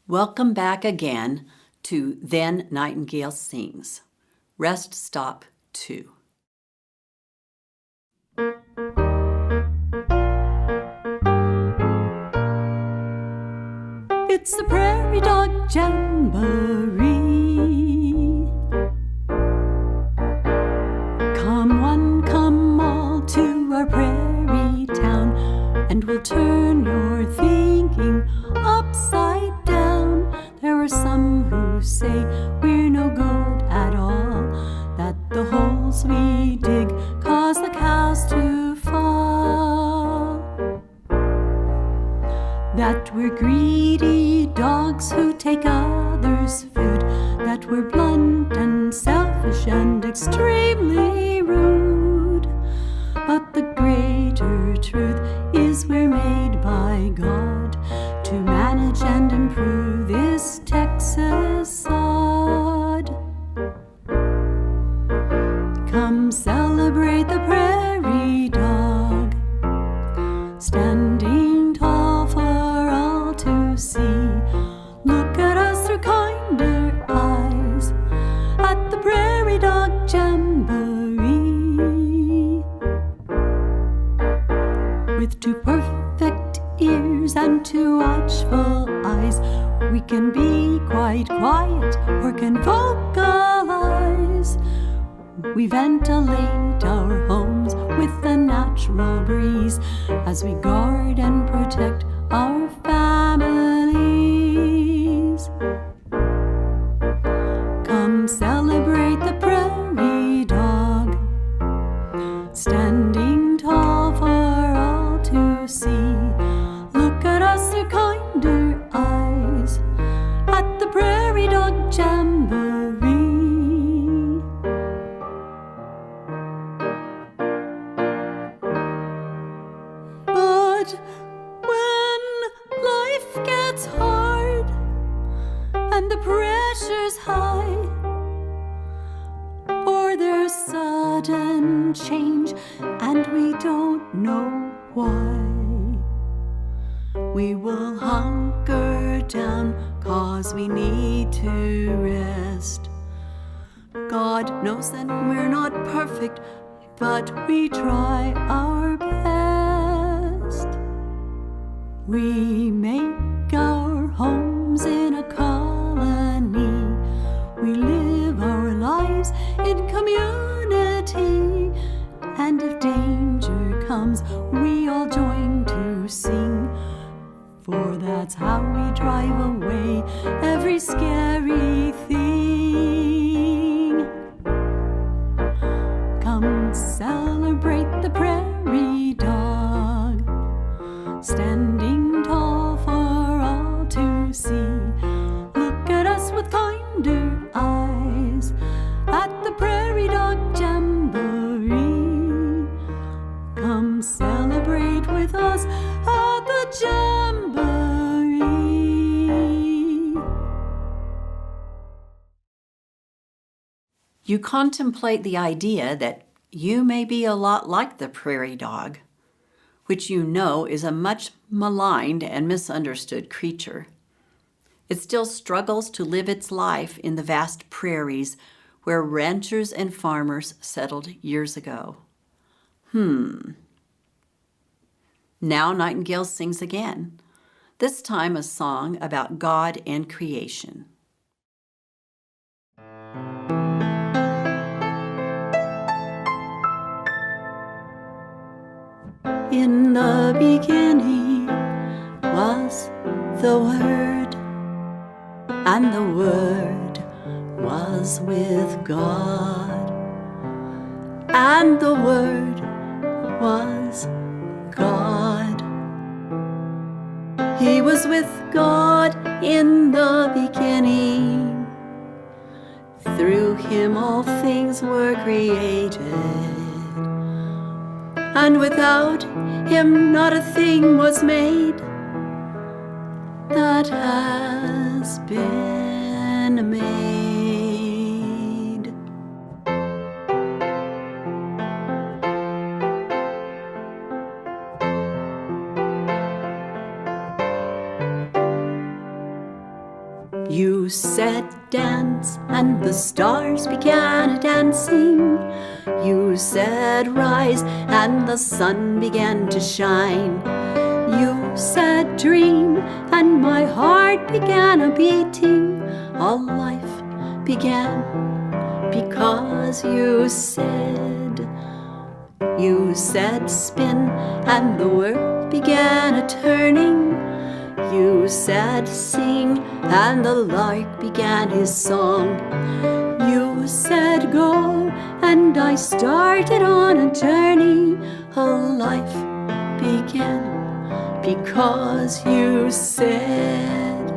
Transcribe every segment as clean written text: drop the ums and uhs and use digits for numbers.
Welcome back again to Then Nightingale Sings, Rest Stop 2. It's the Prairie Dog Jamboree. Come one, come all to our prairie town, and we'll turn your thinking upside down. There are some who say we're no good at all, that the holes we dig cause the cows to fall, that we're greedy dogs who take others' food, that we're blunt and selfish and extremely rude. But the greater truth is we're made by God to manage and improve this Texas sod. Come celebrate the prairie dog, standing tall for all to see. Look at us through kinder eyes at the Prairie Dog Jamboree. With two perfect ears and two watchful eyes, we can be quite quiet or can vocalize. We ventilate our homes with a natural breeze as we guard and protect our families. Come celebrate the prairie dog, standing tall for all to see. Look at us through kinder eyes at the Prairie Dog Jamboree. But when life gets hard and the pressure's high, or there's sudden change and we don't know why, we will hunker down 'cause we need to rest. God knows that we're not perfect, but we try our best. We make our homes in a colony. We live our lives in community. And if danger comes, we all join to sing. For that's how we drive away every scary thing. Come celebrate the prairie dog, standing tall for all to see. Look at us with kinder eyes at the Prairie Dog Jamboree. Come celebrate with us at the Jamboree. You contemplate the idea that you may be a lot like the prairie dog, which you know is a much maligned and misunderstood creature. It still struggles to live its life in the vast prairies where ranchers and farmers settled years ago. Now Nightingale sings again, this time a song about God and creation. In the beginning was the Word, and the Word was with God, and the Word was God. He was with God in the beginning. Through him all things were created, and without him not a thing was made that has been made. You said dance, and the stars began a-dancing. You said rise, and the sun began to shine. You said dream, and my heart began a-beating. All life began because you said. You said spin, and the world began a-turning. You said sing, and the lark began his song. You said go, and I started on a journey. A life began because you said.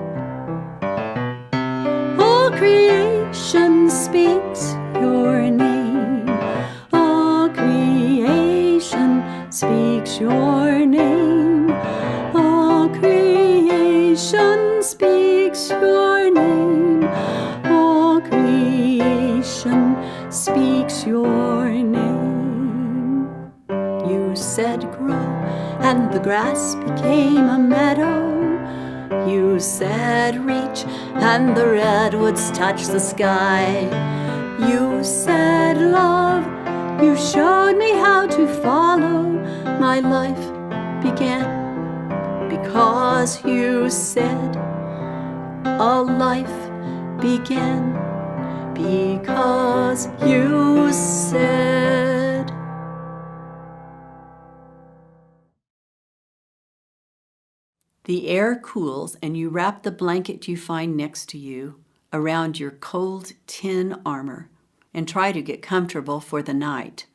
All creation speaks your name. All creation speaks your name. All creation speaks your name. All creation speaks your name. You said grow, and the grass became a meadow. You said reach, and the redwoods touched the sky. You said love, you showed me how to follow. My life began because you said. A life began because you said. The air cools, and you wrap the blanket you find next to you around your cold tin armor and try to get comfortable for the night.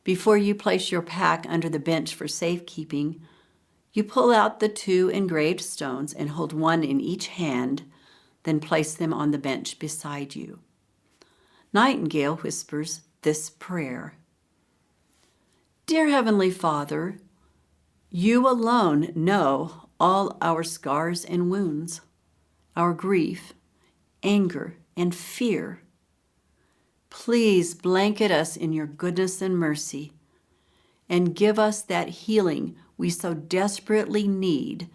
Before you place your pack under the bench for safekeeping, you pull out the 2 engraved stones and hold one in each hand, then place them on the bench beside you. Nightingale whispers this prayer. Dear Heavenly Father, you alone know all our scars and wounds, our grief, anger, and fear. Please blanket us in your goodness and mercy, and give us that healing we so desperately need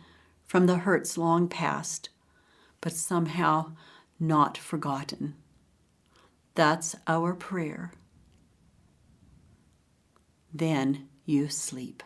from the hurts long past, but somehow not forgotten. That's our prayer. Then you sleep.